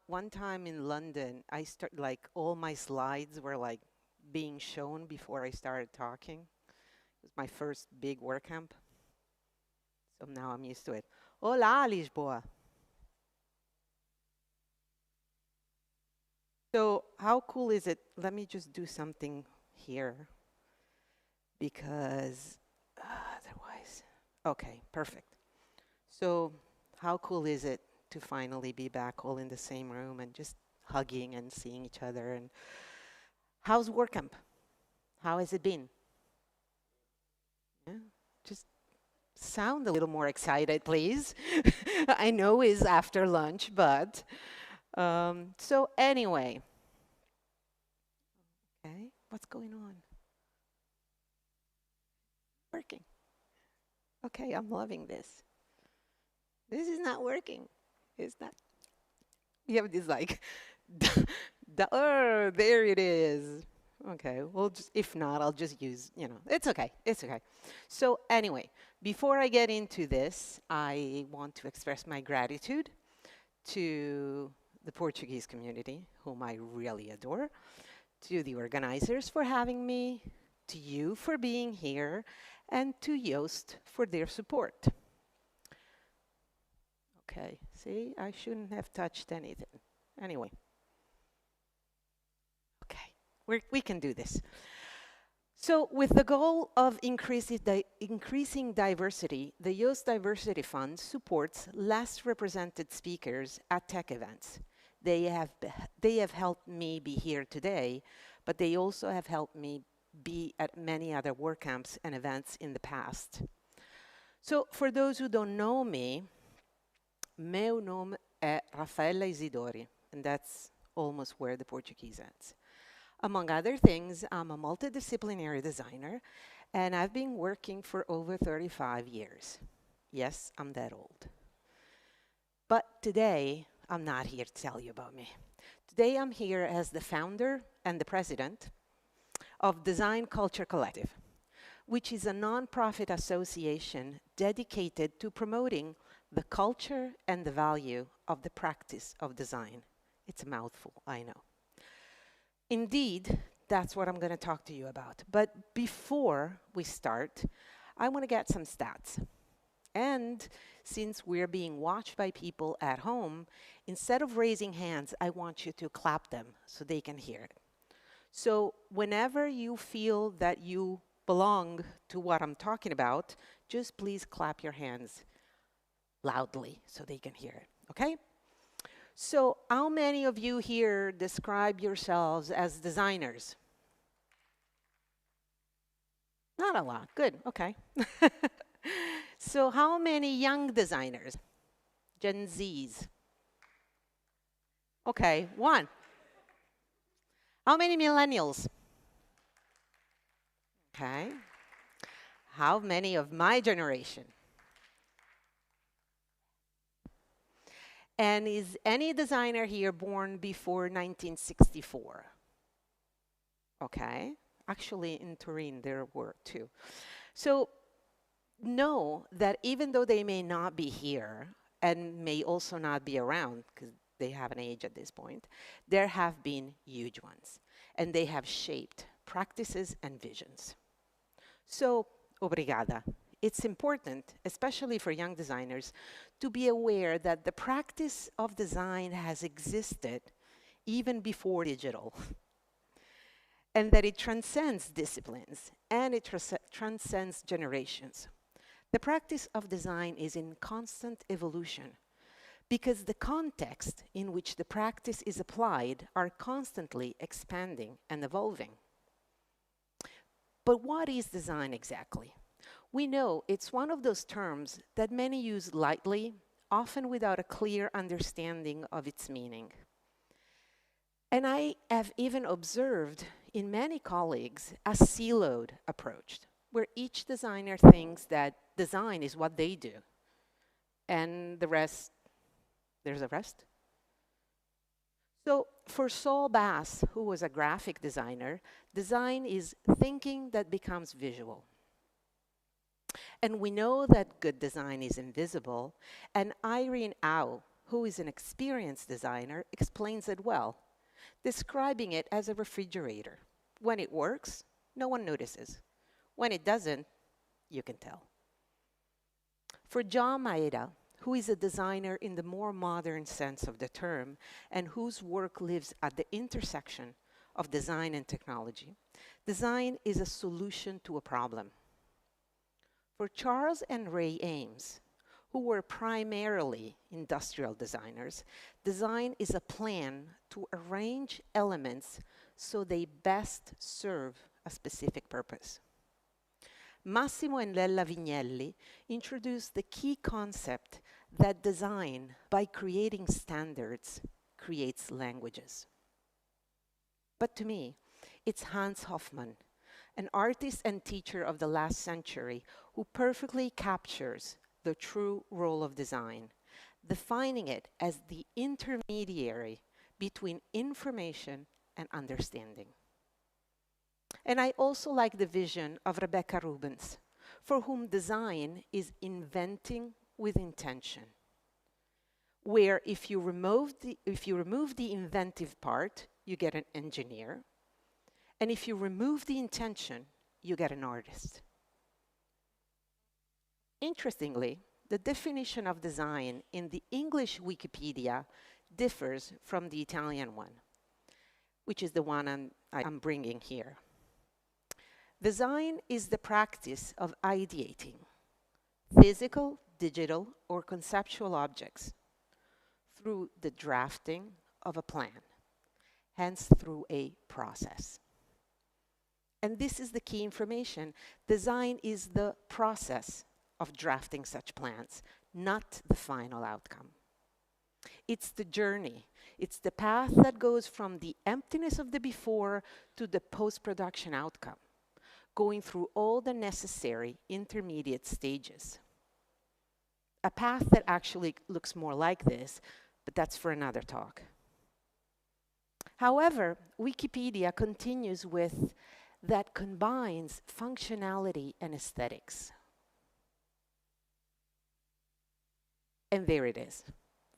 One time in London, like all my slides were like being shown before I started talking. It was my first big WordCamp, so now I'm used to it. Olá, Lisboa. So how cool is it? Let me just do something here because otherwise, okay, perfect. So how cool is it to finally be back all in the same room and just hugging and seeing each other? And how's WordCamp? How has it been? Yeah, just sound a little more excited, please. I know it's after lunch, but so anyway, okay, what's going on? Working. Okay, I'm loving this. This is not working. It's not. You have this like, oh, there it is. Okay, well, just, if not, I'll just use, it's okay. It's okay. So anyway, before I get into this, I want to express my gratitude to the Portuguese community, whom I really adore, to the organizers for having me, to you for being here, and to Yoast for their support. Okay, see, I shouldn't have touched anything. Anyway, okay, we can do this. So with the goal of increasing diversity, the Yoast Diversity Fund supports less represented speakers at tech events. They have helped me be here today, but they also have helped me be at many other WordCamps and events in the past. So for those who don't know me, meu nome é Rafaela Isidori, and that's almost where the Portuguese ends. Among other things, I'm a multidisciplinary designer, and I've been working for over 35 years. Yes, I'm that old. But today, I'm not here to tell you about me. Today, I'm here as the founder and the president of Design Culture Collective, which is a nonprofit association dedicated to promoting the culture and the value of the practice of design. It's a mouthful, I know. Indeed, that's what I'm going to talk to you about. But before we start, I want to get some stats. And since we're being watched by people at home, instead of raising hands, I want you to clap them so they can hear it. So whenever you feel that you belong to what I'm talking about, just please clap your hands loudly so they can hear it, okay? So how many of you here describe yourselves as designers? Not a lot. Good. Okay. So how many young designers? Gen Zs. Okay, one. How many millennials? Okay. How many of my generation? And is any designer here born before 1964? Okay. Actually, in Turin, there were two. So know that even though they may not be here and may also not be around, because they have an age at this point, there have been huge ones. And they have shaped practices and visions. So, obrigada. It's important, especially for young designers, to be aware that the practice of design has existed even before digital, and that it transcends disciplines and it transcends generations. The practice of design is in constant evolution because the context in which the practice is applied are constantly expanding and evolving. But what is design exactly? We know it's one of those terms that many use lightly, often without a clear understanding of its meaning. And I have even observed in many colleagues a siloed approach, where each designer thinks that design is what they do, and the rest, there's a rest. So for Saul Bass, who was a graphic designer, design is thinking that becomes visual. And we know that good design is invisible. And Irene Au, who is an experienced designer, explains it well, describing it as a refrigerator. When it works, no one notices. When it doesn't, you can tell. For John Maeda, who is a designer in the more modern sense of the term and whose work lives at the intersection of design and technology, design is a solution to a problem. For Charles and Ray Ames, who were primarily industrial designers, design is a plan to arrange elements so they best serve a specific purpose. Massimo and Lella Vignelli introduced the key concept that design, by creating standards, creates languages. But to me, it's Hans Hofmann, an artist and teacher of the last century, who perfectly captures the true role of design, defining it as the intermediary between information and understanding. And I also like the vision of Rebecca Rubens, for whom design is inventing with intention, where if you remove the inventive part, you get an engineer, and if you remove the intention, you get an artist. Interestingly, the definition of design in the English Wikipedia differs from the Italian one, which is the one I'm bringing here. Design is the practice of ideating physical, digital, or conceptual objects through the drafting of a plan, hence through a process. And this is the key information. Design is the process of drafting such plans, not the final outcome. It's the journey. It's the path that goes from the emptiness of the before to the post-production outcome, going through all the necessary intermediate stages. A path that actually looks more like this, but that's for another talk. However, Wikipedia continues with that combines functionality and aesthetics. And there it is,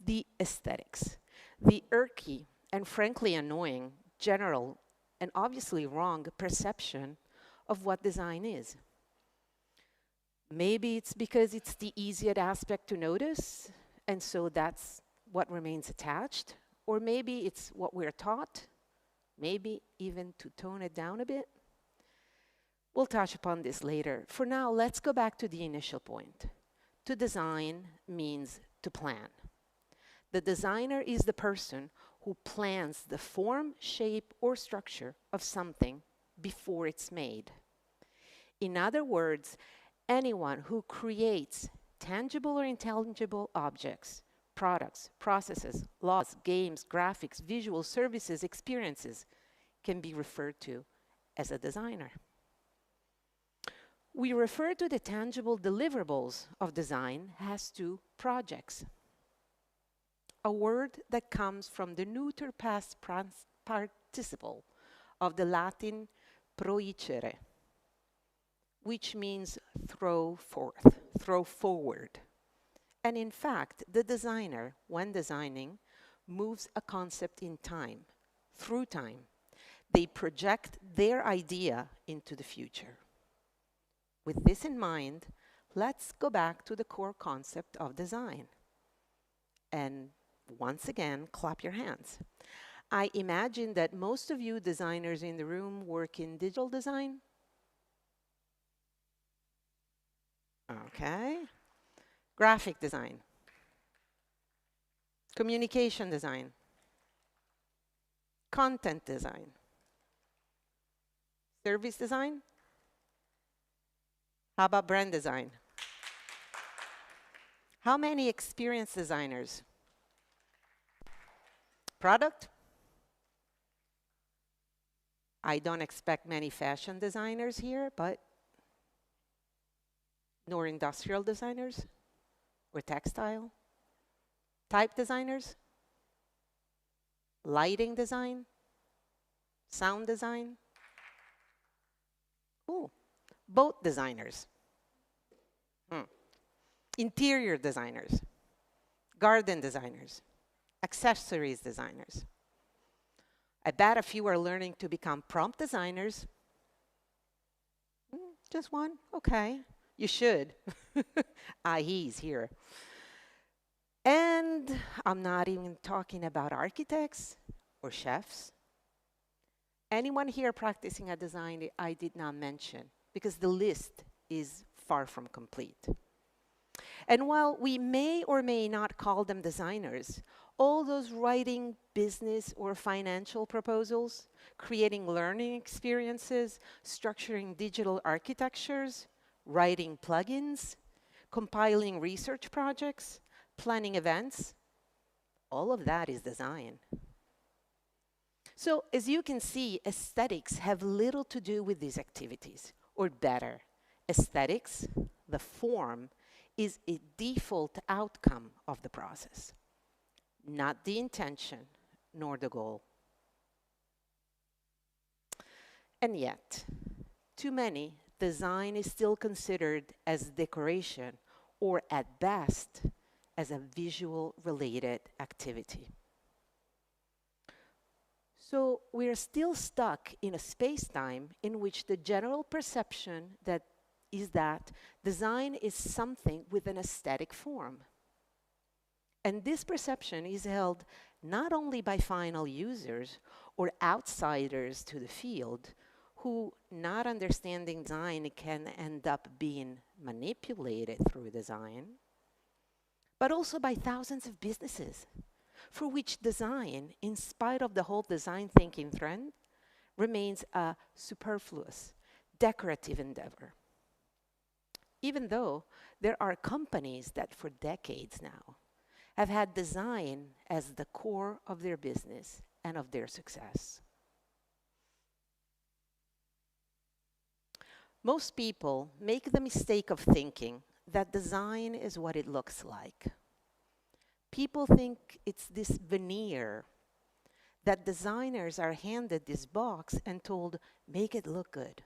the aesthetics, the irky and frankly annoying, general and obviously wrong perception of what design is. Maybe it's because it's the easiest aspect to notice, and so that's what remains attached. Or maybe it's what we're taught, maybe even to tone it down a bit. We'll touch upon this later. For now, let's go back to the initial point. To design means to plan. The designer is the person who plans the form, shape, or structure of something before it's made. In other words, anyone who creates tangible or intangible objects, products, processes, laws, games, graphics, visual services, experiences can be referred to as a designer. We refer to the tangible deliverables of design as to projects, a word that comes from the neuter past participle of the Latin proicere, which means throw forth, throw forward. And in fact, the designer, when designing, moves a concept in time, through time. They project their idea into the future. With this in mind, let's go back to the core concept of design. And once again, clap your hands. I imagine that most of you designers in the room work in digital design. Okay. Graphic design. Communication design. Content design. Service design. How about brand design? How many experienced designers? Product? I don't expect many fashion designers here, but nor industrial designers or textile. Type designers? Lighting design? Sound design? Ooh, boat designers. Interior designers. Garden designers. accessories designers. I bet a few are learning to become prompt designers. Just one? Okay. You should. He's here. And I'm not even talking about architects or chefs. Anyone here practicing a design I did not mention, because the list is far from complete. And while we may or may not call them designers, all those writing business or financial proposals, creating learning experiences, structuring digital architectures, writing plugins, compiling research projects, planning events, all of that is design. So as you can see, aesthetics have little to do with these activities, or better, aesthetics, the form, is a default outcome of the process, not the intention nor the goal. And yet, to many, design is still considered as decoration, or at best, as a visual-related activity. So we're still stuck in a space-time in which the general perception is that design is something with an aesthetic form. And this perception is held not only by final users or outsiders to the field, who, not understanding design, can end up being manipulated through design, but also by thousands of businesses, for which design, in spite of the whole design thinking trend, remains a superfluous, decorative endeavor. Even though there are companies that for decades now have had design as the core of their business and of their success. Most people make the mistake of thinking that design is what it looks like. People think it's this veneer, that designers are handed this box and told, make it look good.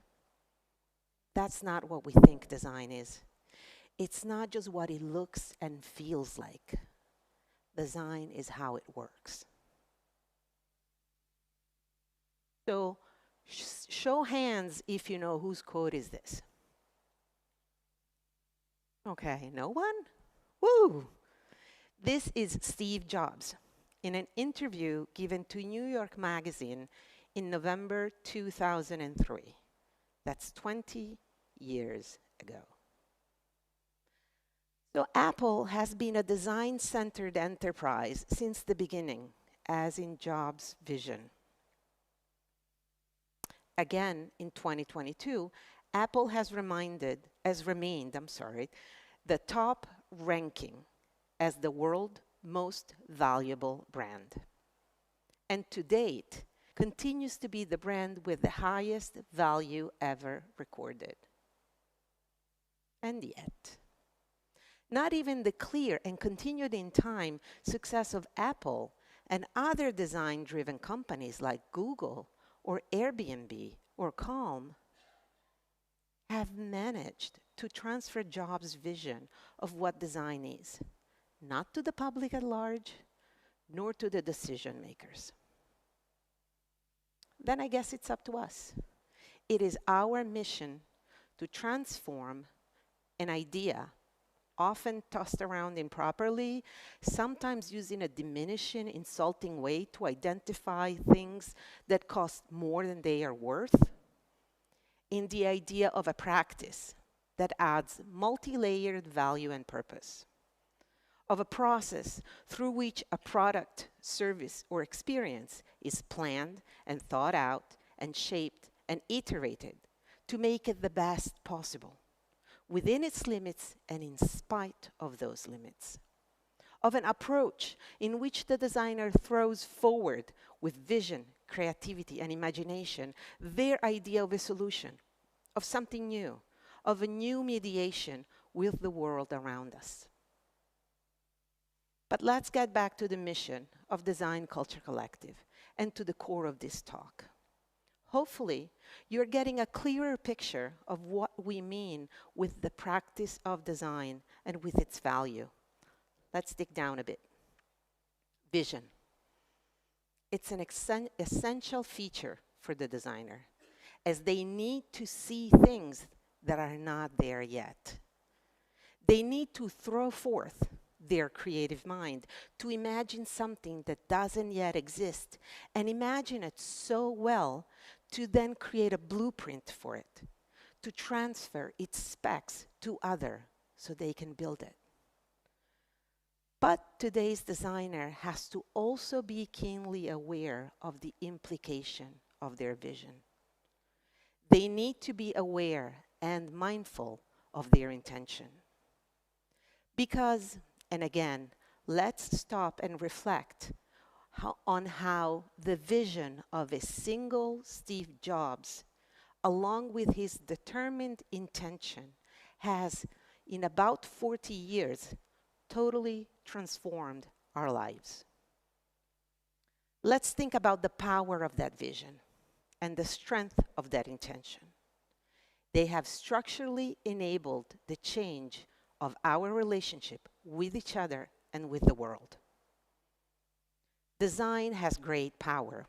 That's not what we think design is. It's not just what it looks and feels like. Design is how it works. So, show hands if you know whose quote is this. Okay, no one? Woo! This is Steve Jobs in an interview given to New York Magazine in November 2003. That's 20 years ago. So Apple has been a design-centered enterprise since the beginning, as in Jobs' vision. Again, in 2022, Apple has remained, the top ranking as the world's most valuable brand. And to date, continues to be the brand with the highest value ever recorded. And yet, not even the clear and continued in time success of Apple and other design-driven companies like Google or Airbnb or Calm have managed to transfer Jobs' vision of what design is, not to the public at large, nor to the decision makers. Then I guess it's up to us. It is our mission to transform an idea, often tossed around improperly, sometimes using a diminishing, insulting way to identify things that cost more than they are worth, in the idea of a practice that adds multi-layered value and purpose, of a process through which a product, service, or experience is planned and thought out and shaped and iterated to make it the best possible, within its limits and in spite of those limits, of an approach in which the designer throws forward with vision, creativity, and imagination their idea of a solution, of something new, of a new mediation with the world around us. But let's get back to the mission of Design Culture Collective and to the core of this talk. Hopefully, you're getting a clearer picture of what we mean with the practice of design and with its value. Let's dig down a bit. Vision. It's an essential feature for the designer, as they need to see things that are not there yet. They need to throw forth their creative mind to imagine something that doesn't yet exist and imagine it so well to then create a blueprint for it, to transfer its specs to others so they can build it. But today's designer has to also be keenly aware of the implication of their vision. They need to be aware and mindful of their intention. Because, and again, let's stop and reflect on how the vision of a single Steve Jobs, along with his determined intention, has, in about 40 years, totally transformed our lives. Let's think about the power of that vision and the strength of that intention. They have structurally enabled the change of our relationship with each other and with the world. Design has great power.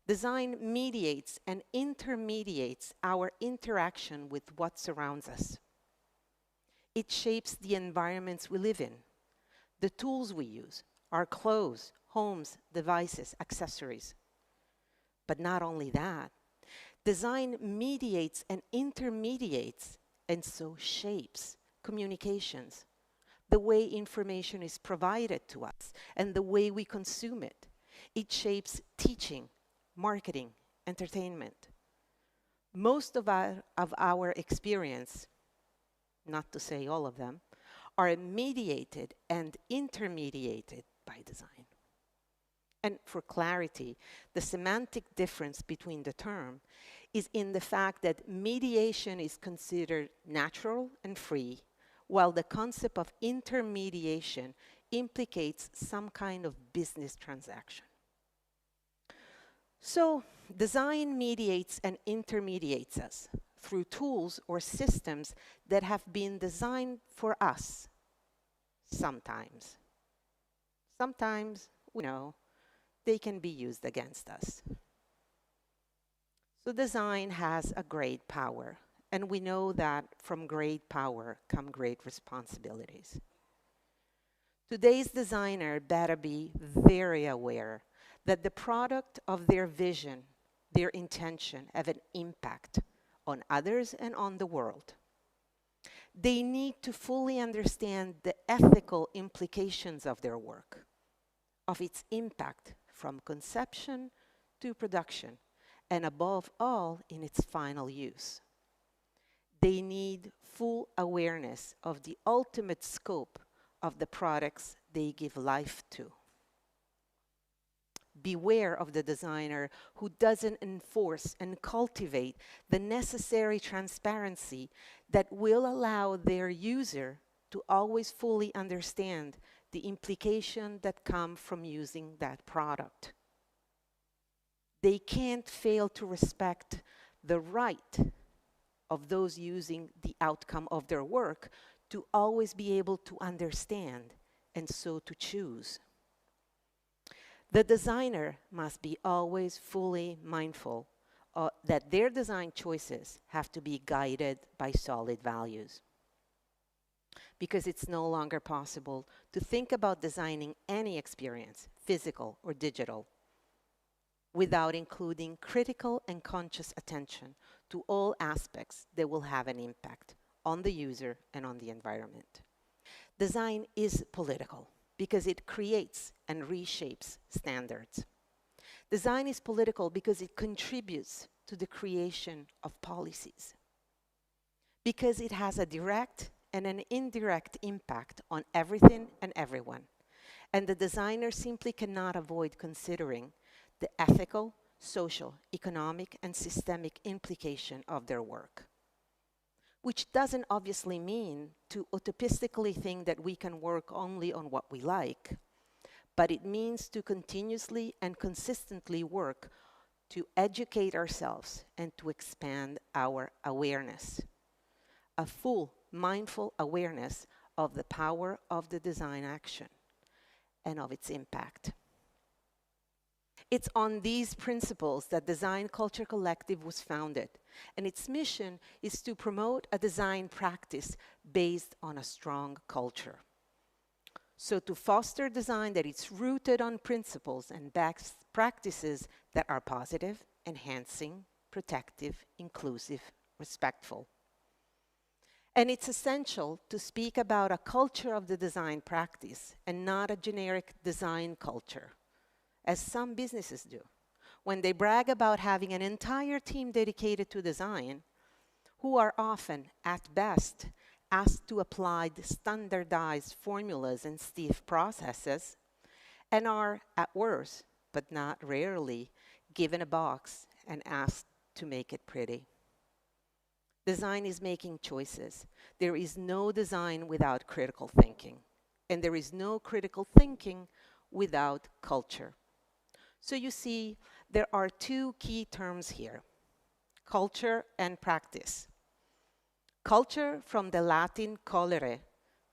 Design mediates and intermediates our interaction with what surrounds us. It shapes the environments we live in, the tools we use, our clothes, homes, devices, accessories. But not only that, design mediates and intermediates, and so shapes communications, the way information is provided to us, and the way we consume it. It shapes teaching, marketing, entertainment. Most of our experience, not to say all of them, are mediated and intermediated by design. And for clarity, the semantic difference between the term is in the fact that mediation is considered natural and free, while the concept of intermediation implicates some kind of business transaction. So, design mediates and intermediates us through tools or systems that have been designed for us sometimes. Sometimes, they can be used against us. So design has a great power, and we know that from great power come great responsibilities. Today's designer better be very aware that the product of their vision, their intention, have an impact on others and on the world. They need to fully understand the ethical implications of their work, of its impact from conception to production, and above all, in its final use. They need full awareness of the ultimate scope of the products they give life to. Beware of the designer who doesn't enforce and cultivate the necessary transparency that will allow their user to always fully understand the implication that come from using that product. They can't fail to respect the right of those using the outcome of their work to always be able to understand and so to choose. The designer must be always fully mindful that their design choices have to be guided by solid values. Because it's no longer possible to think about designing any experience, physical or digital, without including critical and conscious attention to all aspects that will have an impact on the user and on the environment. Design is political because it creates and reshapes standards. Design is political because it contributes to the creation of policies, because it has a direct and an indirect impact on everything and everyone. And the designer simply cannot avoid considering the ethical, social, economic, and systemic implication of their work. Which doesn't obviously mean to utopistically think that we can work only on what we like, but it means to continuously and consistently work to educate ourselves and to expand our awareness. A full, mindful awareness of the power of the design action. and of its impact. It's on these principles that Design Culture Collective was founded, and its mission is to promote a design practice based on a strong culture. So to foster design that is rooted on principles and best practices that are positive, enhancing, protective, inclusive, respectful. And it's essential to speak about a culture of the design practice and not a generic design culture, as some businesses do. When they brag about having an entire team dedicated to design, who are often, at best, asked to apply the standardized formulas and stiff processes, and are, at worst, but not rarely, given a box and asked to make it pretty. Design is making choices. There is no design without critical thinking, and there is no critical thinking without culture. So you see, there are two key terms here: culture and practice. Culture, from the Latin colere,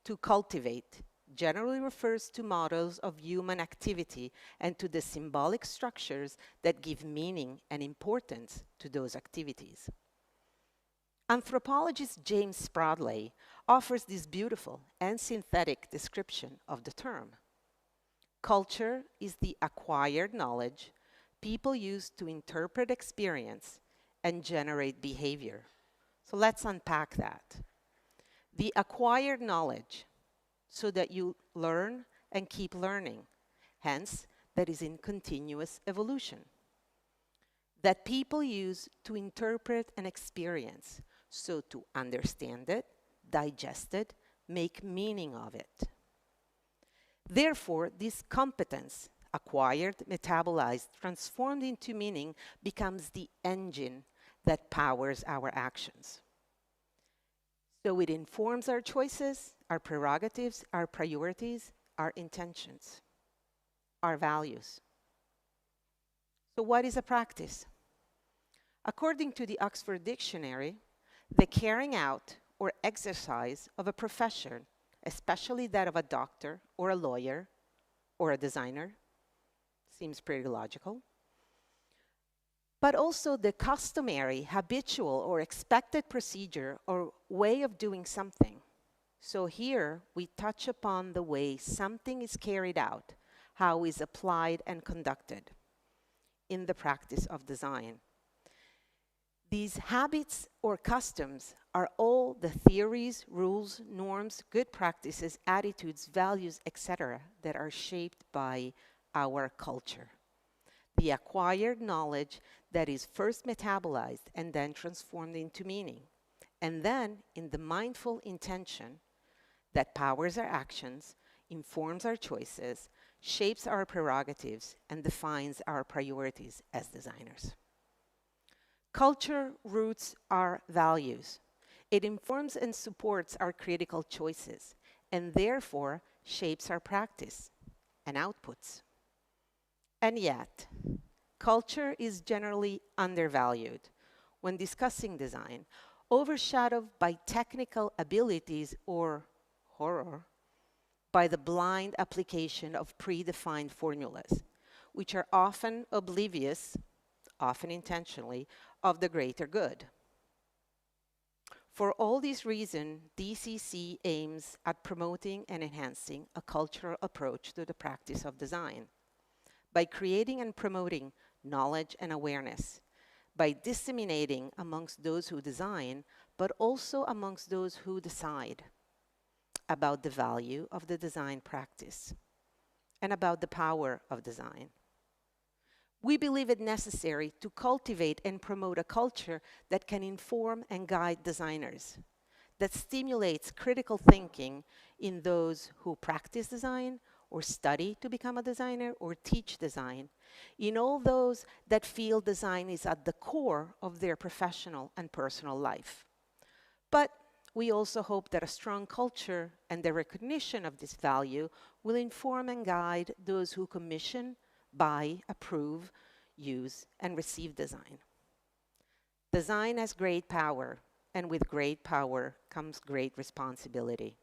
to cultivate, generally refers to models of human activity and to the symbolic structures that give meaning and importance to those activities. Anthropologist James Spradley offers this beautiful and synthetic description of the term. Culture is the acquired knowledge people use to interpret experience and generate behavior. So let's unpack that. The acquired knowledge, so that you learn and keep learning, hence, that is in continuous evolution. That people use to interpret an experience, so to understand it, digest it, make meaning of it. Therefore, this competence, acquired, metabolized, transformed into meaning, becomes the engine that powers our actions. So it informs our choices, our prerogatives, our priorities, our intentions, our values. So what is a practice? According to the Oxford Dictionary, the carrying out or exercise of a profession, especially that of a doctor or a lawyer or a designer, seems pretty logical, but also the customary, habitual, or expected procedure or way of doing something. So here we touch upon the way something is carried out, how is applied and conducted in the practice of design. These habits or customs are all the theories, rules, norms, good practices, attitudes, values, etc. that are shaped by our culture. The acquired knowledge that is first metabolized and then transformed into meaning, and then in the mindful intention that powers our actions, informs our choices, shapes our prerogatives, and defines our priorities as designers. Culture roots our values. It informs and supports our critical choices, and therefore shapes our practice and outputs. And yet, culture is generally undervalued when discussing design, overshadowed by technical abilities or horror, by the blind application of predefined formulas, which are often oblivious, often intentionally, of the greater good. For all these reasons, DCC aims at promoting and enhancing a cultural approach to the practice of design by creating and promoting knowledge and awareness, by disseminating amongst those who design, but also amongst those who decide about the value of the design practice and about the power of design. We believe it necessary to cultivate and promote a culture that can inform and guide designers, that stimulates critical thinking in those who practice design or study to become a designer or teach design, in all those that feel design is at the core of their professional and personal life. But we also hope that a strong culture and the recognition of this value will inform and guide those who commission, buy, approve, use, and receive design. Design has great power, and with great power comes great responsibility.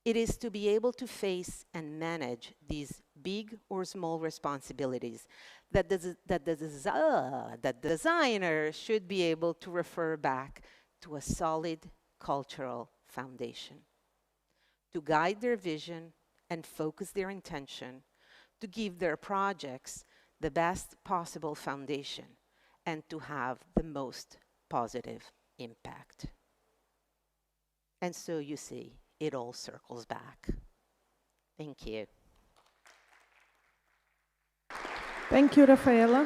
It is to be able to face and manage these big or small responsibilities that the designer should be able to refer back to a solid cultural foundation, to guide their vision and focus their intention, to give their projects the best possible foundation, and to have the most positive impact. And so you see, it all circles back. Thank you. Thank you, Rafaela.